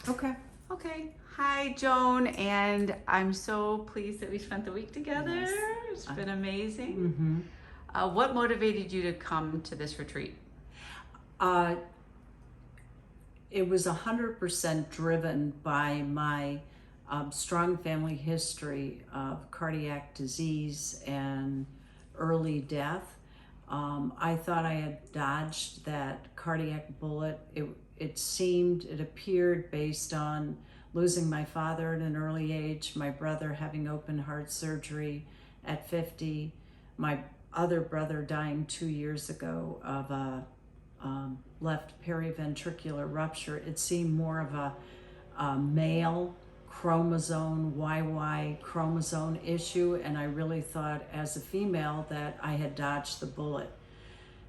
Okay. Okay. Hi, Joan, and I'm so pleased that we spent the week together. Yes. It's been amazing. Mm-hmm. What motivated you to come to this retreat? Uh, it was 100% driven by my strong family history of cardiac disease and early death. I thought I had dodged that cardiac bullet. It appeared based on losing my father at an early age, my brother having open heart surgery at 50, my other brother dying 2 years ago of a left periventricular rupture. It seemed more of a male chromosome, YY chromosome issue, and I really thought as a female that I had dodged the bullet.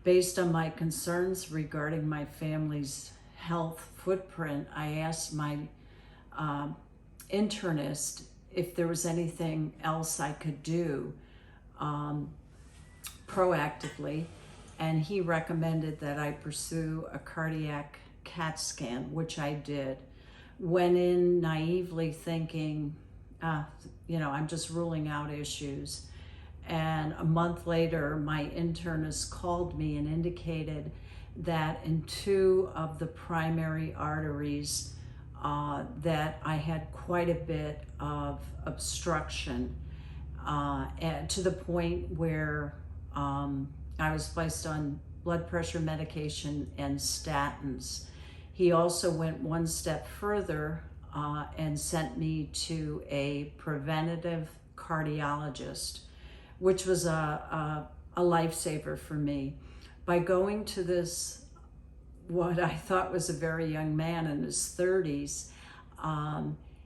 Based on my concerns regarding my family's health footprint, I asked my internist if there was anything else I could do proactively, and he recommended that I pursue a cardiac CAT scan, which I did. Went in naively thinking, I'm just ruling out issues. And a month later, my internist called me and indicated that in two of the primary arteries, that I had quite a bit of obstruction, and to the point where I was placed on blood pressure medication and statins. He also went one step further and sent me to a preventative cardiologist, which was a lifesaver for me. By going to this, what I thought was a very young man in his 30s,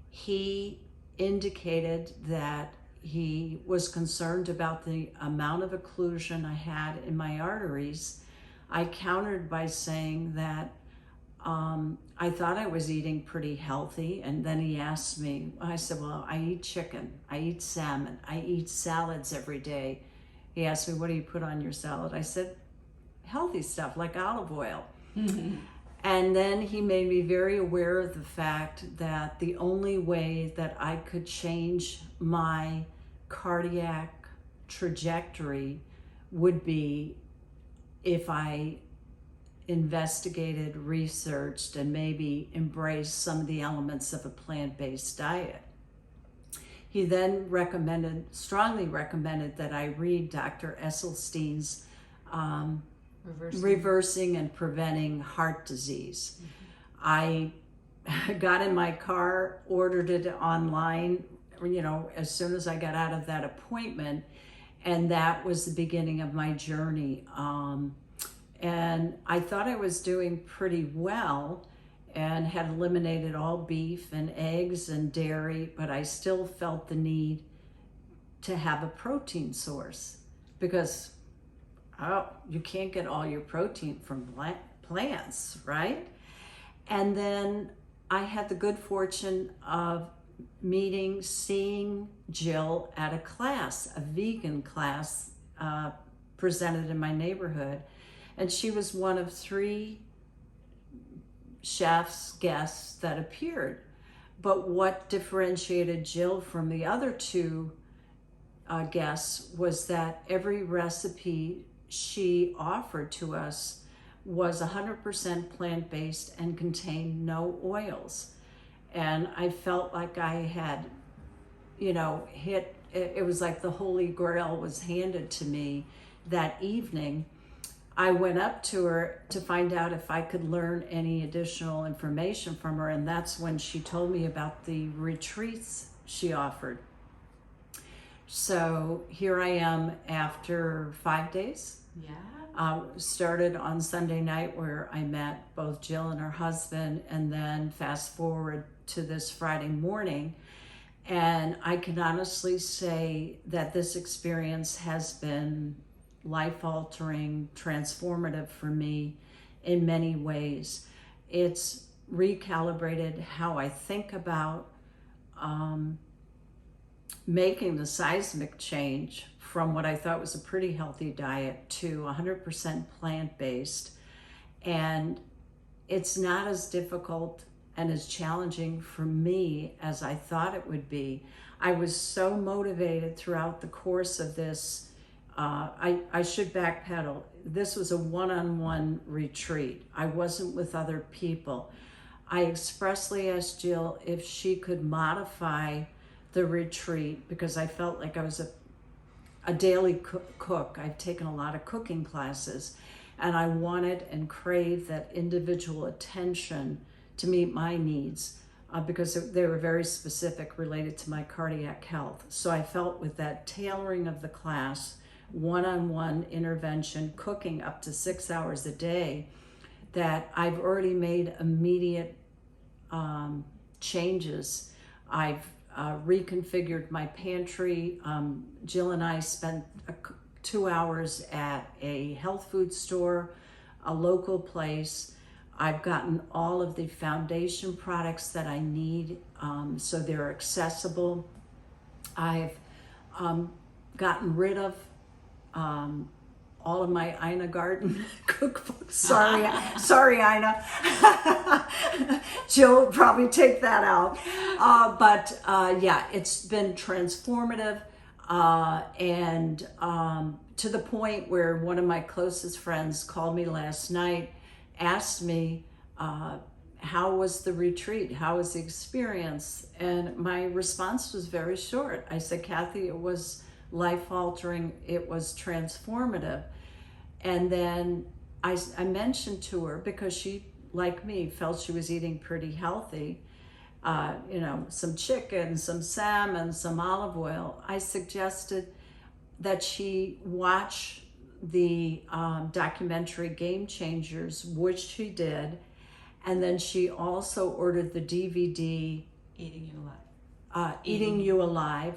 he indicated that he was concerned about the amount of occlusion I had in my arteries. I countered by saying that I thought I was eating pretty healthy, and then he asked me, I said, well, I eat chicken, I eat salmon, I eat salads every day. He asked me, what do you put on your salad? I said, healthy stuff like olive oil. And then he made me very aware of the fact that the only way that I could change my cardiac trajectory would be if I investigated, researched, and maybe embraced some of the elements of a plant-based diet. He then strongly recommended that I read Dr. Esselstyn's Reversing and Preventing Heart Disease. I got in my car, ordered it online, as soon as I got out of that appointment, and that was the beginning of my journey. And I thought I was doing pretty well and had eliminated all beef and eggs and dairy, but I still felt the need to have a protein source because you can't get all your protein from plants, right? And then I had the good fortune of seeing Jill at a class, a vegan class presented in my neighborhood. And she was one of 3 chefs, guests that appeared. But what differentiated Jill from the other 2 guests was that every recipe she offered to us was 100% plant-based and contained no oils. And I felt like I had, it was like the Holy Grail was handed to me that evening. I went up to her to find out if I could learn any additional information from her, and that's when she told me about the retreats she offered. So here I am after 5 days. Yeah. Started on Sunday night where I met both Jill and her husband, and then fast forward to this Friday morning. And I can honestly say that this experience has been life-altering, transformative for me in many ways. It's recalibrated how I think about making the seismic change from what I thought was a pretty healthy diet to 100% plant-based. And it's not as difficult and as challenging for me as I thought it would be. I was so motivated throughout the course of this. I should backpedal. This was a one-on-one retreat. I wasn't with other people. I expressly asked Jill if she could modify the retreat because I felt like I was a daily cook. I've taken a lot of cooking classes, and I wanted and craved that individual attention to meet my needs because they were very specific related to my cardiac health. So I felt with that tailoring of the class, one-on-one intervention, cooking up to 6 hours a day, that I've already made immediate changes. I've reconfigured my pantry. Jill and I spent 2 hours at a health food store, a local place. I've gotten all of the foundation products that I need, so they're accessible. I've gotten rid of all of my Ina Garden cookbooks. Sorry, Ina. Jill will probably take that out. But yeah, it's been transformative, and to the point where one of my closest friends called me last night, asked me, how was the retreat? How was the experience? And my response was very short. I said, Kathy, it was life-altering. It was transformative. And then I mentioned to her, because she, like me, felt she was eating pretty healthy, some chicken, some salmon, some olive oil. I suggested that she watch the documentary Game Changers, which she did. And then she also ordered the DVD Eating You Alive. Eating You Alive.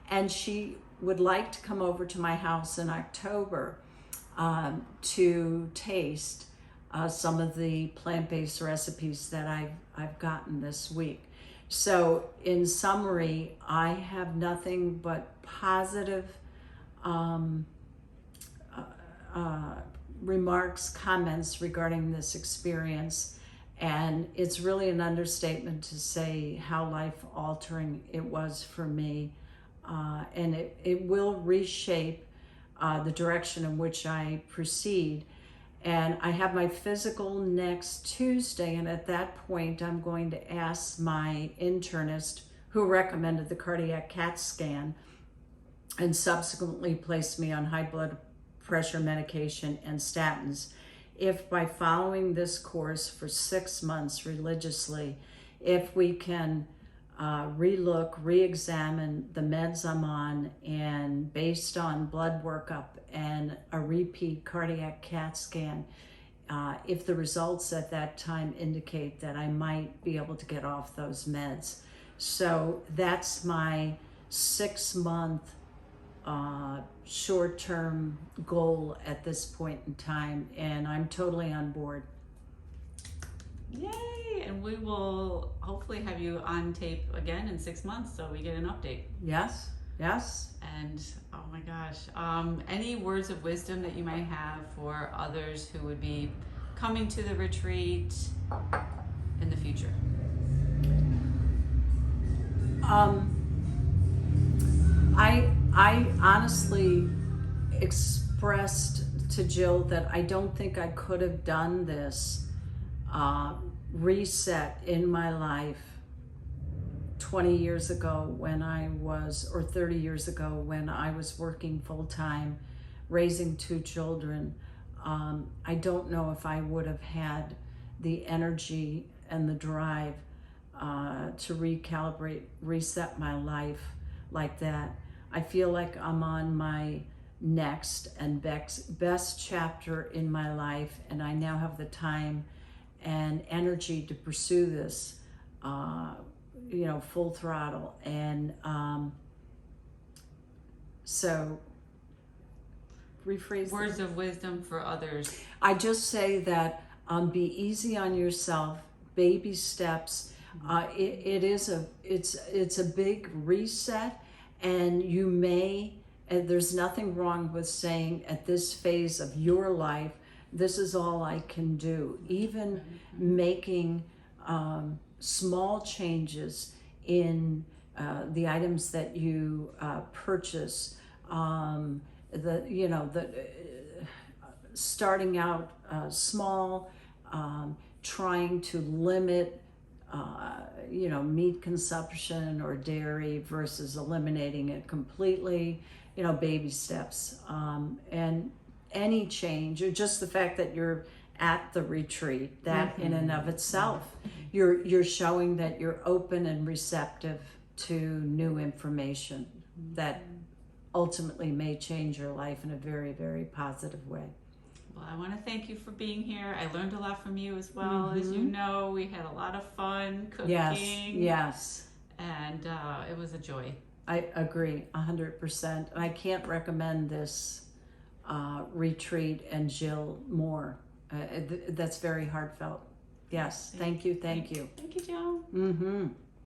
And she would like to come over to my house in October to taste some of the plant-based recipes that I've gotten this week. So in summary, I have nothing but positive remarks, comments regarding this experience. And it's really an understatement to say how life-altering it was for me. And it will reshape the direction in which I proceed. And I have my physical next Tuesday, and at that point I'm going to ask my internist, who recommended the cardiac CAT scan and subsequently placed me on high blood pressure medication and statins, if by following this course for 6 months religiously, if we can relook, re-examine the meds I'm on, and based on blood workup and a repeat cardiac CAT scan, if the results at that time indicate that I might be able to get off those meds. So that's my 6-month short-term goal at this point in time, and I'm totally on board. Yay! And we will hopefully have you on tape again in 6 months so we get an update. Yes. And oh my gosh, any words of wisdom that you might have for others who would be coming to the retreat in the future? I honestly expressed to Jill that I don't think I could have done this reset in my life 20 years ago when I was, or 30 years ago when I was working full-time, raising 2 children. I don't know if I would have had the energy and the drive to recalibrate, reset my life like that. I feel like I'm on my next and best chapter in my life, and I now have the time and energy to pursue this, full throttle. And so, rephrase words of wisdom for others. I just say that be easy on yourself, baby steps. It's a big reset, and you may, and there's nothing wrong with saying at this phase of your life, this is all I can do. Even making small changes in the items that you purchase, starting out small, trying to limit meat consumption or dairy versus eliminating it completely, baby steps. And any change, or just the fact that you're at the retreat, that in and of itself, you're showing that you're open and receptive to new information that ultimately may change your life in a very, very positive way. Well, I want to thank you for being here. I learned a lot from you as well. As you know, we had a lot of fun cooking. Yes. And it was a joy. I agree 100%. And I can't recommend this retreat and Jill more. That's very heartfelt. Yes. Thank you. Thank you, Joan. Mm-hmm.